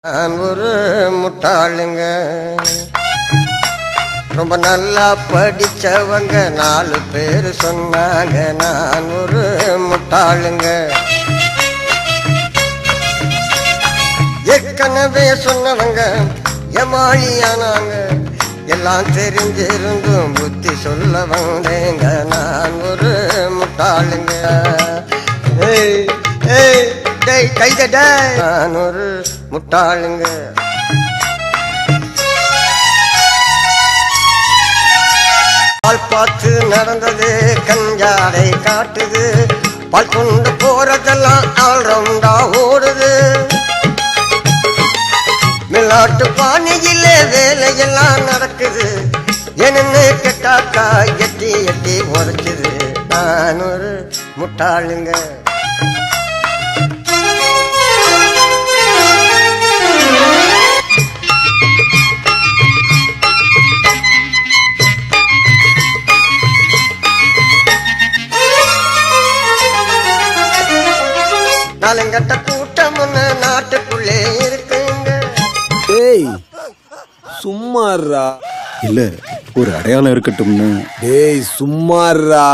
நான் ஒரு முட்டாளுங்க, ரொம்ப நல்லா படிச்சவங்க 4 பேர் சொன்னாங்க. நான் ஒரு முட்டாளுங்க, ஏற்கனவே சொன்னவங்க ஏமாளியானாங்க. எல்லாம் தெரிஞ்சிருந்தும் புத்தி சொல்ல வந்தேங்க. நான் ஒரு முட்டாளுங்க. கைதட, நான் ஒரு முட்டாளுங்க. பால் பார்த்து நடந்தது கஞ்சாடை காட்டுது. பால் கொண்டு போறதெல்லாம் ஆள் ரவுண்டா ஓடுது. மிளாட்டு பானையிலே வேலையெல்லாம் நடக்குது. என்னன்னு கேட்டாக்கா எட்டி எட்டி உரைக்குது. நான் ஒரு முட்டாளுங்க. நாலங்கட்ட கூட்டம் நாட்டுக்குள்ளே இருக்குங்க. டேய் சும்மாறா. இல்ல ஒரு அடையாளம் இருக்கட்டும்னு. டேய் சும்மாறா.